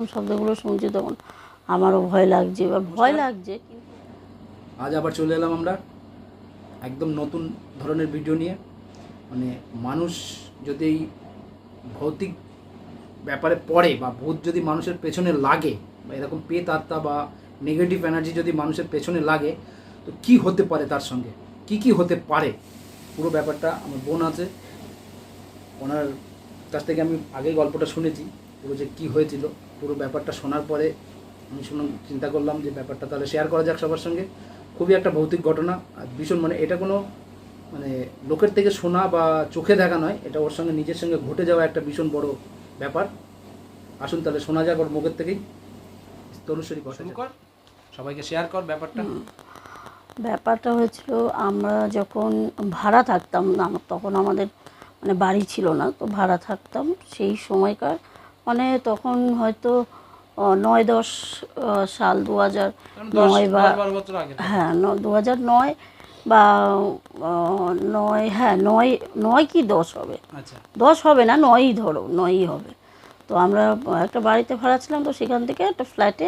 শব্দগুলো শুনছি তখন আমারও ভয় লাগছে বা ভয় লাগছে। আজ আবার চলে এলাম আমরা একদম নতুন ধরনের ভিডিও নিয়ে। মানে মানুষ যদি এই ভৌতিক ব্যাপারে পড়ে বা ভূত যদি মানুষের পেছনে লাগে বা এরকম পেত আত্মা বা নেগেটিভ এনার্জি যদি মানুষের পেছনে লাগে, তো কি হতে পারে, তার সঙ্গে কি হতে পারে, পুরো ব্যাপারটা আমার বোন আছে, ওনার কাছ থেকে আমি আগেই গল্পটা শুনেছি, পুরো যে কী হয়েছিল পুরো ব্যাপারটা শোনার পরে আমি চিন্তা করলাম যে ব্যাপারটা তাহলে শেয়ার করা যাক সবার সঙ্গে। খুবই একটা ভৌতিক ঘটনা, আর ভীষণ মানে এটা কোনো মানে লোকের থেকে শোনা বা চোখে দেখা নয়, এটা ওর সঙ্গে নিজের সঙ্গে ঘটে যাওয়া একটা ভীষণ বড় ব্যাপার। আসুন তাহলে শোনা যাক ওর মুখের থেকেই। তনুশ্বরী শুরু কর, সবাইকে শেয়ার কর ব্যাপারটা। ব্যাপারটা হয়েছিল, আমরা যখন ভাড়া থাকতাম না, তখন আমাদের মানে বাড়ি ছিল না, তো ভাড়া থাকতাম সেই সময়কার, মানে তখন হয়তো 9-10 সাল, 2009 বা হ্যাঁ 2009 বা 9, হ্যাঁ 9 কি 10 হবে, 10 হবে না, 9ই ধরো, 9ই হবে। তো আমরা একটা বাড়িতে ভাড়া ছিলাম, তো সেখান থেকে একটা ফ্ল্যাটে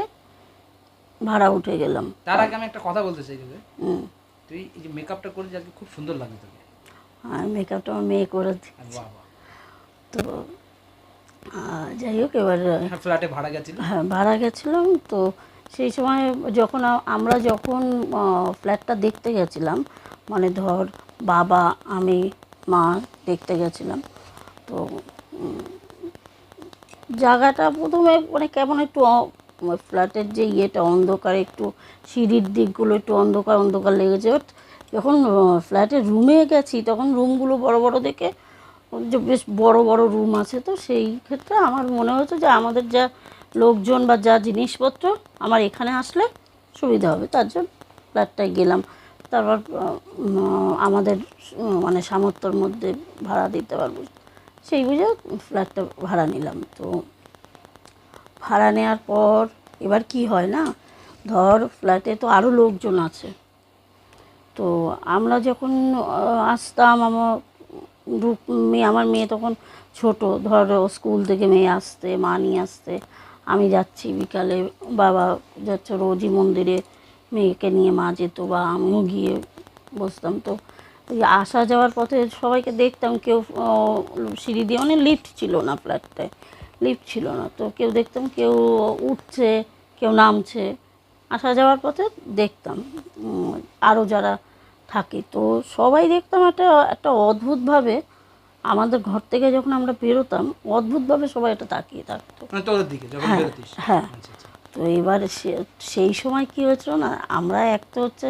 ভাড়া উঠে গেলাম। তার আগে আমি একটা কথা বলতে চাই তোকে, তুই এই যে মেকআপটা করেছিস আজকে খুব সুন্দর লাগে তোকে। আর মেকআপটা আমার মেয়ে করে দিচ্ছে। তো যাই হোক, এবার ফ্ল্যাটে ভাড়া গেছিলাম, হ্যাঁ ভাড়া গেছিলাম। তো সেই সময় যখন আমরা যখন ফ্ল্যাটটা দেখতে গেছিলাম, মানে ধর বাবা, আমি, মা দেখতে গেছিলাম, তো জায়গাটা প্রথমে মানে কেমন একটু ফ্ল্যাটের যে ইয়েটা অন্ধকার, একটু সিঁড়ির দিকগুলো একটু অন্ধকার অন্ধকার লেগেছে। বাট যখন ফ্ল্যাটের রুমে গেছি তখন রুমগুলো বড় বড় দেখে, যে বেশ বড় বড় রুম আছে, তো সেই ক্ষেত্রে আমার মনে হয়েছে যে আমাদের যা লোকজন বা যা জিনিসপত্র আমার এখানে আসলে সুবিধা হবে, তার জন্য ফ্ল্যাটটায় গেলাম। তারপর আমাদের মানে সামর্থ্যর মধ্যে ভাড়া দিতে পারবো সেই বুঝে ফ্ল্যাটটা ভাড়া নিলাম। তো ভাড়া নেওয়ার পর এবার কি হয় না, ধর ফ্ল্যাটে তো আরও লোকজন আছে, তো আমরা যখন আসতাম, আমার মেয়ে তখন ছোট, ধর স্কুল থেকে মেয়ে আসতে, মা নিয়ে আসতে, আমি যাচ্ছি বিকালে, বাবা যাচ্ছে রোজই মন্দিরে, মেয়েকে নিয়ে মা যেত বা আমিও গিয়ে বসতাম। তো ওই আসা যাওয়ার পথে সবাইকে দেখতাম, কেউ সিঁড়ি দিয়ে, মানে লিফট ছিল না ফ্ল্যাটটায়, লিফট ছিল না, তো কেউ দেখতাম কেউ উঠছে, কেউ নামছে, আসা যাওয়ার পথে দেখতাম আরও যারা থাকে, তো সবাই দেখতাম একটা একটা অদ্ভুতভাবে আমাদের ঘর থেকে যখন আমরা বেরোতাম, অদ্ভুতভাবে সবাই এটা তাকিয়ে থাকতো। হ্যাঁ হ্যাঁ। তো এবার সেই সময় কী হয়েছিল না, আমরা একটা হচ্ছে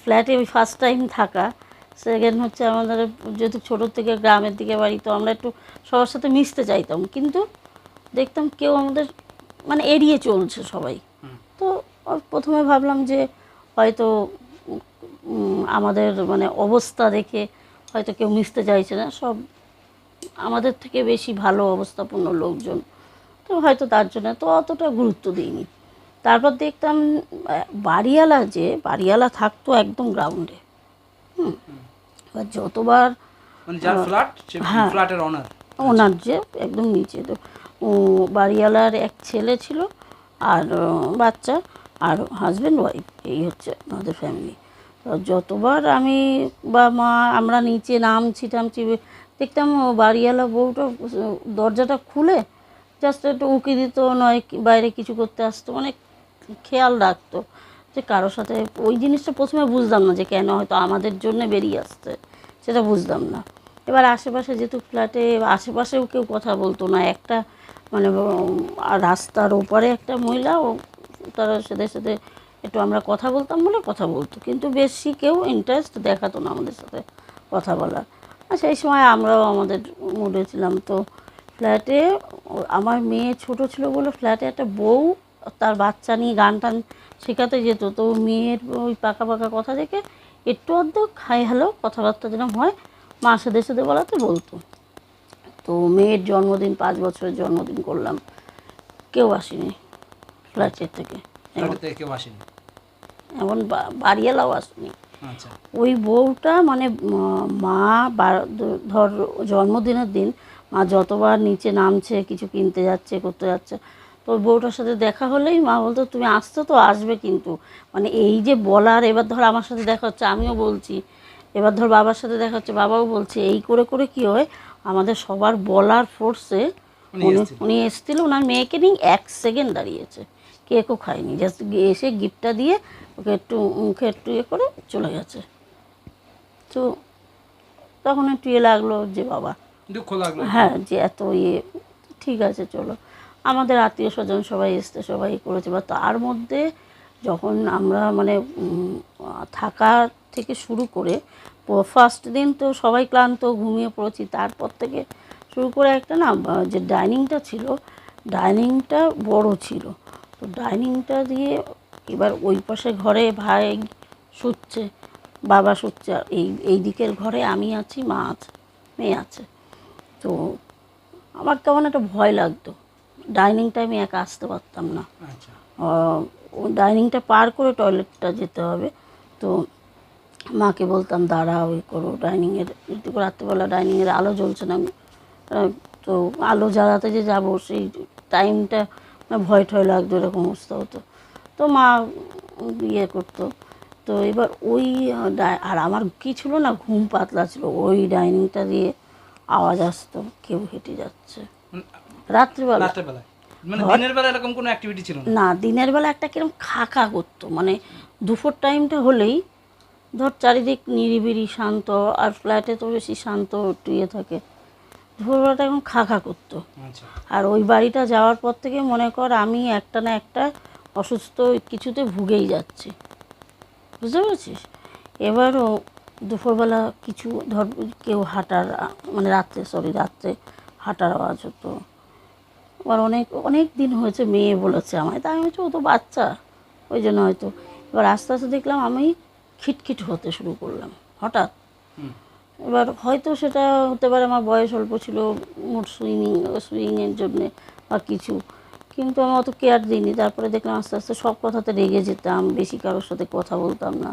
ফ্ল্যাটে ওই ফার্স্ট টাইম থাকা, সেকেন্ড হচ্ছে আমাদের যেহেতু ছোটোর থেকে গ্রামের দিকে বাড়ি, তো আমরা একটু সবার সাথে মিশতে চাইতাম, কিন্তু দেখতাম কেউ আমাদের মানে এড়িয়ে চলছে সবাই। তো প্রথমে ভাবলাম যে হয়তো আমাদের মানে অবস্থা দেখে হয়তো কেউ মিশতে চাইছে না, সব আমাদের থেকে বেশি ভালো অবস্থাপূর্ণ লোকজন, তো হয়তো তার জন্য তো অতটা গুরুত্ব দিইনি। তারপর দেখতাম বাড়িওয়ালা থাকতো একদম গ্রাউন্ডে। এবার যতবার হ্যাঁ ওনার যে একদম নিচে, তো বাড়িওয়ালার এক ছেলে ছিল আর বাচ্চা আর হাজব্যান্ড ওয়াইফ, এই হচ্ছে আমাদের ফ্যামিলি। তো যতবার আমি বা মা আমরা নিচে নামছি দেখতাম বাড়িওয়ালা বউটা দরজাটা খুলে জাস্ট একটু উঁকি দিত, নয় বাইরে কিছু করতে আসতো, মানে খেয়াল রাখতো যে কারোর সাথে। ওই জিনিসটা প্রথমে বুঝতাম না যে কেন হয়তো আমাদের জন্য বেরিয়ে আসতে, সেটা বুঝতাম না। এবার আশেপাশে যেহেতু ফ্ল্যাটে আশেপাশেও কেউ কথা বলতো না, একটা মানে রাস্তার ওপারে একটা মহিলা, ও তারা সাথে একটু আমরা কথা বলতাম বলে কথা বলতো, কিন্তু বেশি কেউ ইন্টারেস্ট দেখাতো না আমাদের সাথে কথা বলার। আর সেই সময় আমরাও আমাদের মুডে ছিলাম। তো ফ্ল্যাটে আমার মেয়ে ছোট ছিল বলে ফ্ল্যাটে একটা বউ তার বাচ্চা নিয়ে গান টান শেখাতে যেত, তো মেয়ের ওই পাকা পাকা কথা দেখে একটু অর্ধেক হাই হ্যালো কথাবার্তা যেরকম হয় মা সাথে সাথে বলাতে বলতো। তো মেয়ের জন্মদিন, 5 বছরের জন্মদিন করলাম, কেউ আসেনি ফ্ল্যাটের থেকে, কেউ আসেনি, এমন বাড়িওয়ালাও আসেনি। ওই বউটা মানে মা ধর জন্মদিনের দিন মা যতবার নিচে নামছে, কিছু কিনতে যাচ্ছে, করতে যাচ্ছে, ওই বউটার সাথে দেখা হলেই মা বলতো তুমি আসছো তো, আসবে কিন্তু, মানে এই যে বলার, এবার ধর আমার সাথে দেখা হচ্ছে আমিও বলছি, এবার ধর বাবার সাথে দেখা হচ্ছে বাবাও বলছে, এই করে করে কী হয় আমাদের সবার বলার ফোর্সে উনি এসেছিল, ওনার মেয়েকে নিয়ে 1 সেকেন্ড দাঁড়িয়েছে, কেকও খায়নি, জাস্ট এসে গিফটটা দিয়ে ওকে একটু মুখে একটু ইয়ে করে চলে গেছে। তো তখন একটু ইয়ে লাগলো যে বাবা, দুঃখ লাগলো। হ্যাঁ, যে এত ইয়ে, ঠিক আছে চলো, আমাদের আত্মীয় স্বজন সবাই এসছে, সবাই করেছে, বা তার মধ্যে যখন আমরা মানে থাকা থেকে শুরু করে ফার্স্ট দিন তো সবাই ক্লান্ত, ঘুমিয়ে পড়েছি, তারপর থেকে শুরু করে একটা না যে ডাইনিংটা ছিল, ডাইনিংটা বড় ছিল, তো ডাইনিংটা দিয়ে এবার ওই পাশে ঘরে ভাই শুচ্ছে, বাবা শুচ্ছে, আর এই দিকের ঘরে আমি আছি, মা আছে, মেয়ে আছে। তো আমার কেমন একটা ভয় লাগতো, ডাইনিংটা আমি একা আসতে পারতাম না, আচ্ছা। ও ডাইনিংটা পার করে টয়লেটটা যেতে হবে, তো মাকে বলতাম দাঁড়াও, ওই করো, ডাইনিংয়ের রাত্রেবেলা ডাইনিংয়ের আলো জ্বলছে না, তো আলো জ্বালাতে যে যাবো সেই টাইমটা ভয় ঠয় লাগতো, এরকম অবস্থা হতো। তো মা ইয়ে করতো। তো এবার ওই আর আমার কী ছিল না, ঘুম পাতলা ছিল, ওই ডাইনিংটা দিয়ে আওয়াজ আসতো কেউ হেঁটে যাচ্ছে রাত্রিবেলা। মানে দিনের বেলা এরকম কোনো অ্যাক্টিভিটি ছিল না, দিনের বেলা একটা কিরকম খাকা করতো, মানে দুপুর টাইমটা হলেই ধর চারিদিক নিরিবিলি শান্ত, আর ফ্ল্যাটে তো বেশি শান্ত একটু ইয়ে থাকে, দুপুরবেলাটা এখন খাকা করতো। আচ্ছা। আর ওই বাড়িটা যাওয়ার পর থেকে মনে কর আমি একটা না একটা অসুস্থ কিছুতে ভুগেই যাচ্ছি, বুঝতে পেরেছিস। এবারও দুপুরবেলা কিছু ধর কেউ হাঁটার, মানে রাত্রে হাঁটার আওয়াজ হতো। আবার অনেক অনেক দিন হয়েছে মেয়ে বলেছে আমায়, তাই আমি বলছি ও তো বাচ্চা, ওই জন্য হয়তো। এবার আস্তে আস্তে দেখলাম আমি খিটখিট হতে শুরু করলাম হঠাৎ। এবার হয়তো সেটা হতে পারে আমার বয়স অল্প ছিল, মুড সুইংয়ের জন্যে বা কিছু, কিন্তু আমি অত কেয়ার দিইনি। তারপরে দেখলাম আস্তে আস্তে সব কথাতে রেগে যেতাম, বেশি কারোর সাথে কথা বলতাম না,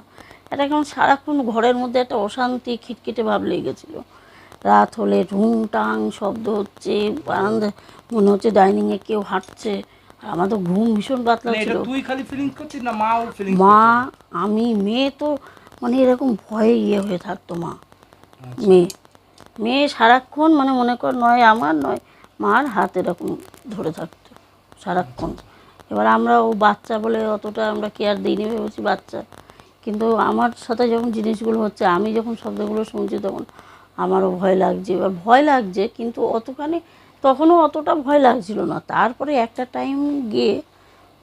এটা কেমন সারাক্ষণ ঘরের মধ্যে একটা অশান্তি খিটখিটে ভাব লেগেছিলো। রাত হলে ঢুং টাং শব্দ হচ্ছে, বারান্দায় মনে হচ্ছে ডাইনিংয়ে কেউ হাঁটছে, আর আমার তো ঘুম ভীষণ পাতলা ছিল। তুই খালি ফিলিং করছিস না মাও ফিলিং? মা, আমি, মেয়ে তো মানে এরকম ভয়ে ইয়ে হয়ে থাকতো। মেয়ে সারাক্ষণ মানে মনে কর নয় আমার নয় মার হাত এরকম ধরে থাকতো সারাক্ষণ। এবার আমরা ও বাচ্চা বলে অতটা আমরা কেয়ার দিইনি, ভেবেছি বাচ্চা, কিন্তু আমার সাথে যখন জিনিসগুলো হচ্ছে, আমি যখন শব্দগুলো শুনছি তখন আমারও ভয় লাগছে। এবার ভয় লাগছে কিন্তু অতখানি তখনও অতটা ভয় লাগছিল না। তারপরে একটা টাইম গিয়ে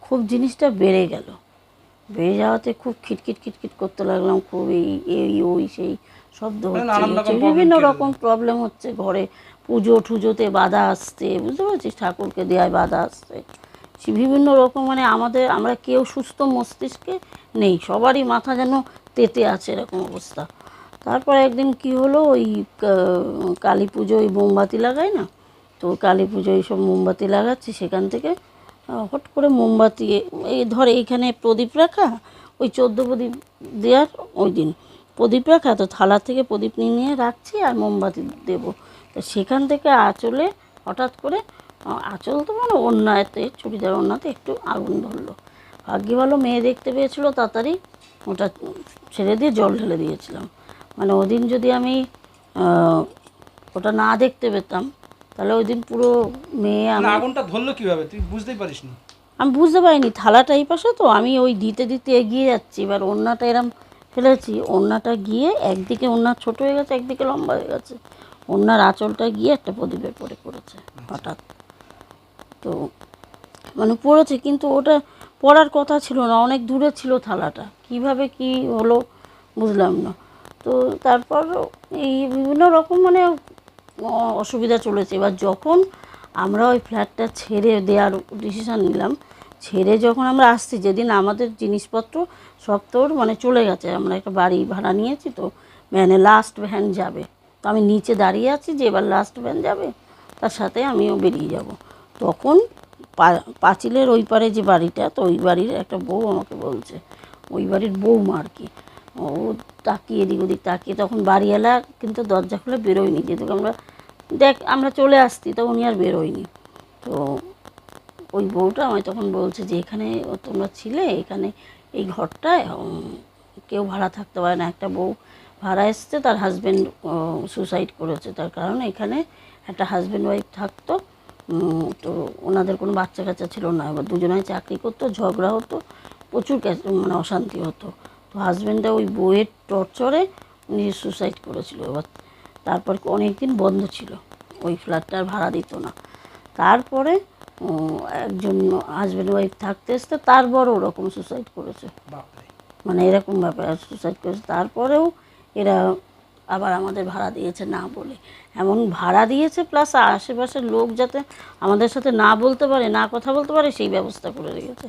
খুব জিনিসটা বেড়ে গেল, বেড়ে যাওয়াতে খুব খিটখিট করতে লাগলাম, খুব এই ওই সেই শব্দ হচ্ছে, বিভিন্ন রকম প্রবলেম হচ্ছে ঘরে, পুজো টুজোতে বাধা আসছে, বুঝতে পারছিস, ঠাকুরকে দেওয়ায় বাধা আসছে, বিভিন্ন রকম, মানে আমরা কেউ সুস্থ মস্তিষ্কে নেই, সবারই মাথা যেন তেতে আছে, এরকম অবস্থা। তারপর একদিন কি হলো, ওই কালী পুজো ওই মোমবাতি লাগায় না, তো কালী পুজো এইসব মোমবাতি লাগাচ্ছি, সেখান থেকে হট করে মোমবাতি, এই ধর এইখানে প্রদীপ রাখা, ওই 14 প্রদীপ দেওয়ার ওই দিন প্রদীপ রাখা, তো থালা থেকে প্রদীপ নিয়ে রাখছি আর মোমবাতি দেবো, তো সেখান থেকে আঁচলে হঠাৎ করে, আঁচল তো মানে ওড়নাতে, চুড়িদার ওড়নাতে একটু আগুন ধরলো। ভাগ্যি ভালো মেয়ে দেখতে পেয়েছিলো, তাড়াতাড়ি ওটা ছেড়ে দিয়ে জল ঢেলে দিয়েছিলাম। মানে ওদিন যদি আমি ওটা না দেখতে পেতাম তাহলে ওই দিন পুরো মেয়ে, আগুনটা ধরলো কিভাবে তুই বুঝতেই পারিস না? আমি বুঝতে পারিনি, থালাটা এই পাশে, তো আমি ওই দিতে দিতে এগিয়ে যাচ্ছি, এবার ওড়নাটা এরম ফেলেছি, ওড়নাটা গিয়ে একদিকে ওড়না ছোটো হয়ে গেছে, একদিকে লম্বা হয়ে গেছে, ওড়নার আঁচলটা গিয়ে একটা প্রদীপের পরে পড়েছে হঠাৎ। তো মানে পড়েছে, কিন্তু ওটা পড়ার কথা ছিল না, অনেক দূরে ছিল থালাটা, কিভাবে কি হলো বুঝলাম না। তো তারপর এই বিভিন্ন রকম মানে অসুবিধা চলেছে। এবার যখন আমরা ওই ফ্ল্যাটটা ছেড়ে দেওয়ার ডিসিশান নিলাম, ছেড়ে যখন আমরা আসছি, যেদিন আমাদের জিনিসপত্র সব তোর মানে চলে গেছে, আমরা একটা বাড়ি ভাড়া নিয়েছি, তো ভ্যানে লাস্ট ভ্যান যাবে, তো আমি নিচে দাঁড়িয়ে আছি যে এবার লাস্ট ভ্যান যাবে, তার সাথে আমিও বেরিয়ে যাব। তখন পাঁচিলের ওই পারে যে বাড়িটা, তো ওই বাড়ির একটা বউ আমাকে বলছে, ওই বাড়ির বউমা আর কি, ও তাকিয়ে এদিক ওদিক তাকিয়ে, তখন বাড়িওয়ালা কিন্তু দরজা খুলে বেরোয়নি, যেহেতু আমরা চলে আসছি, তো উনি আর বেরোয়নি। তো ওই বউটা আমায় তখন বলছে যে এখানে তোমরা ছিলে, এখানে এই ঘরটায় কেউ ভাড়া থাকতে পারে না, একটা বউ ভাড়া এসছে, তার হাজব্যান্ড সুসাইড করেছে, তার কারণ এখানে একটা হাজব্যান্ড ওয়াইফ থাকতো। তো ওনাদের কোনো বাচ্চা কাচ্চা ছিল না, এবার দুজনে চাকরি করতো, ঝগড়া হতো, প্রচুর মানে অশান্তি হতো। তো হাজব্যান্ডটা ওই বউয়ের টর্চারে উনি সুসাইড করেছিল। এবার তারপর অনেক দিন বন্ধ ছিল, ওই ফ্ল্যাটটা আর ভাড়া দিত না। তারপরে একজন হাজব্যান্ড ওয়াইফ থাকতে এসতে তারপরও ওরকম সুসাইড করেছে, মানে এরকম ব্যাপার সুসাইড করেছে। তারপরেও এরা আবার আমাদের ভাড়া দিয়েছে না বলে, এমন ভাড়া দিয়েছে প্লাস আশেপাশের লোক যাতে আমাদের সাথে না বলতে পারে, না কথা বলতে পারে, সেই ব্যবস্থা করে রেখেছে।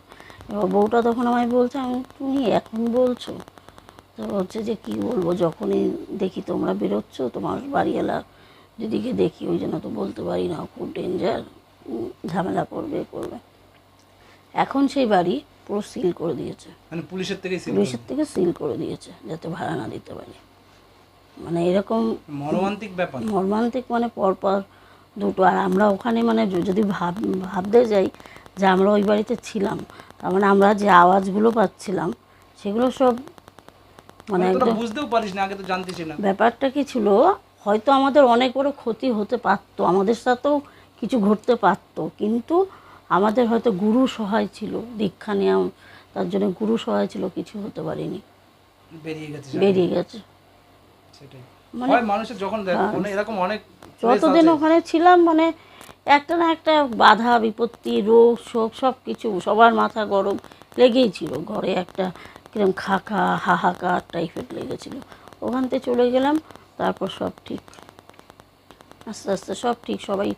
এবার বউটা তখন আমায় বলছে, তুমি এখন বলছো? তো বলছে যে কী বলবো, যখনই দেখি তোমরা বেরোচ্ছ, তোমার বাড়িওয়ালা দিদিকে দেখি, ওই জন্য তো বলতে পারি না, খুব ডেঞ্জার, ঝামেলা করবে। এখন সেই বাড়ি পুরো সিল করে দিয়েছে, মানে পুলিশের থেকে সিল করে দিয়েছে যাতে ভাড়া না দিতে পারি। মানে এরকম মর্মান্তিক মানে পরপর দুটো। আর আমরা ওখানে মানে যদি ভাবতে যাই যে আমরা ওই বাড়িতে ছিলাম, তার মানে আমরা যে আওয়াজগুলো পাচ্ছিলাম সেগুলো সব মানে একদম বুঝতেও পারিস না, আগে তো জানতিস না। ব্যাপারটা কি ছিল, হয়তো আমাদের অনেক বড় ক্ষতি হতে পারতো, আমাদের সাথেও কিছু ঘটতে পারতো, কিন্তু আমাদের হয়তো গুরু সহায় ছিল, দীক্ষা নেওয়া, তার জন্য গুরু সহায় ছিল, কিছু হতে পারিনি, বেরিয়ে গেছে। মানে মানুষের যখন এরকম অনেক যতদিন ওখানে ছিলাম মানে একটা না একটা বাধা বিপত্তি, রোগ শোক সব কিছু, সবার মাথা গরম লেগেই ছিল, ঘরে একটা কিরকম খাকা হাহাকার টাইপের লেগেছিল। ওখান থেকে চলে গেলাম, তারপর সব ঠিক, আস্তে আস্তে সব ঠিক, সবাই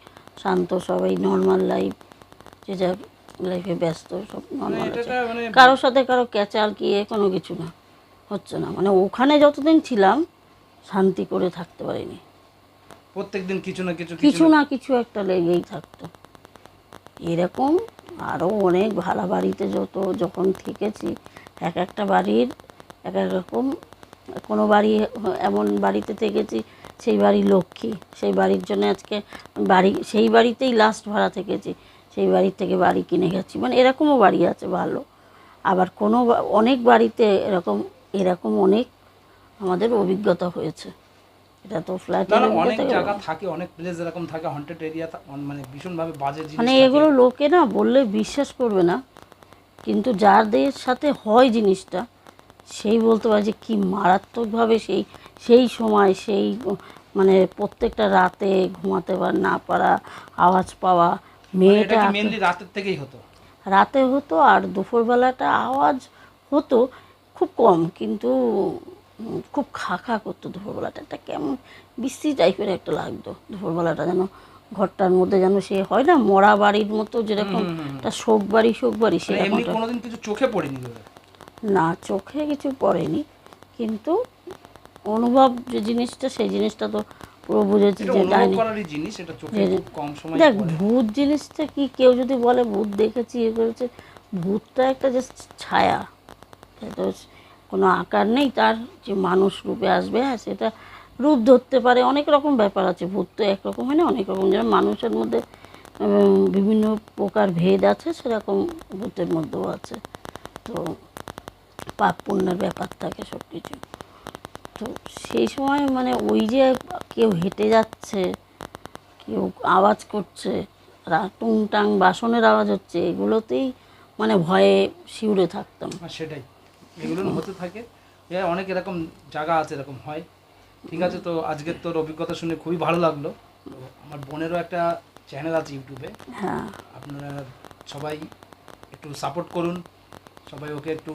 শান্ত, সবাই নর্মাল লাইফ, যে যার লাইফে ব্যস্ত, সব নর্মাল আছে, কারোর সাথে কারো ক্যাচাল গিয়ে কোনো কিছু না হচ্ছে না। মানে ওখানে যতদিন ছিলাম শান্তি করে থাকতে পারিনি, প্রত্যেকদিন কিছু একটা লেগেই থাকতো। এরকম আরও অনেক ভাড়া বাড়িতে যখন থেকেছি, এক একটা বাড়ির এক এক রকম। কোনো বাড়ি এমন বাড়িতে থেকেছি, সেই বাড়ি লক্ষ্মী, সেই বাড়ির জন্য আজকে সেই বাড়িতেই লাস্ট ভাড়া থেকেছি, সেই বাড়ির থেকে বাড়ি কিনে গেছি, মানে এরকমও বাড়ি আছে ভালো। আবার অনেক বাড়িতে এরকম অনেক আমাদের অভিজ্ঞতা হয়েছে। এটা তো ফ্ল্যাটে অনেক জায়গা থাকে, অনেক প্লেস এরকম থাকে, হন্টেড এরিয়া, মানে ভীষণভাবে বাজে জিনিস, মানে এগুলো লোকে না বললে বিশ্বাস করবে না, কিন্তু যাদের সাথে হয় জিনিসটা সেই বলতে পারে যে কী মারাত্মকভাবে সেই সময় মানে প্রত্যেকটা রাতে ঘুমাতে না পারা, আওয়াজ পাওয়া, মেয়েটা রাতের থেকেই হতো, রাতে হতো, আর দুপুরবেলাটা আওয়াজ হতো খুব কম, কিন্তু খুব খা করতো দুপুরবেলাটা, একটা কেমন বিশ্রী টাইপের একটা লাগতো দুপুরবেলাটা, যেন ঘরটার মধ্যে যেন সে হয় না মরা বাড়ির মতো, যেরকম একটা শোক বাড়ি সেরকম। কোনোদিন কিছু চোখে পড়েনি? না, চোখে কিছু পড়েনি, কিন্তু অনুভব যে জিনিসটা, সেই জিনিসটা তো পুরো বুঝেছি যে দেখ, ভূত জিনিসটা কি, কেউ যদি বলে ভূত দেখেছি ইয়ে করেছে, ভূতটা একটা যে ছায়া, তো কোনো আকার নেই তার, যে মানুষ রূপে আসবে, হ্যাঁ সেটা রূপ ধরতে পারে, অনেক রকম ব্যাপার আছে। ভূত তো একরকম হয় না, অনেক রকম, যেমন মানুষের মধ্যে বিভিন্ন প্রকার ভেদ আছে, সেরকম ভূতের মধ্যেও আছে। তো পাপ পুণ্যের ব্যাপার থাকে সব কিছু। তো সেই সময় মানে ওই যে কেউ হেঁটে যাচ্ছে, কেউ আওয়াজ করছে, টুংটাং বাসনের আওয়াজ হচ্ছে, এগুলোতেই মানে ভয়ে শিউরে থাকতাম। সেটাই, এগুলো হতে থাকে, অনেক এরকম জায়গা আছে, এরকম হয়। ঠিক আছে, তো আজকের তোর অভিজ্ঞতা শুনে খুবই ভালো লাগলো। তো আমার বোনেরও একটা চ্যানেল আছে ইউটিউবে, হ্যাঁ, আপনারা সবাই একটু সাপোর্ট করুন, সবাই ওকে একটু,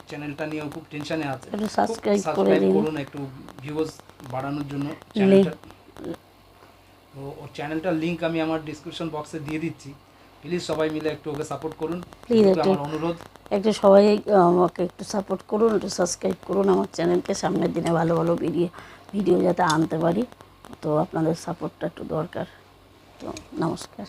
চ্যানেলটা নিয়ে খুব টেনশনে আছে, একটু সাবস্ক্রাইব করুন একটু ভিউজ বাড়ানোর জন্য চ্যানেলটা। তো ওর চ্যানেলটার লিঙ্ক আমি আমার ডিসক্রিপশন বক্সে দিয়ে দিচ্ছি, প্লিজ সবাই মিলে একটু ওকে সাপোর্ট করুন, প্লিজ আমার অনুরোধ। একটু সবাই আমাকে একটু সাপোর্ট করুন, একটু সাবস্ক্রাইব করুন আমার চ্যানেলকে, সামনের দিনে ভালো ভালো ভিডিও যাতে আনতে পারি। তো আপনাদের সাপোর্টটা একটু দরকার। তো নমস্কার।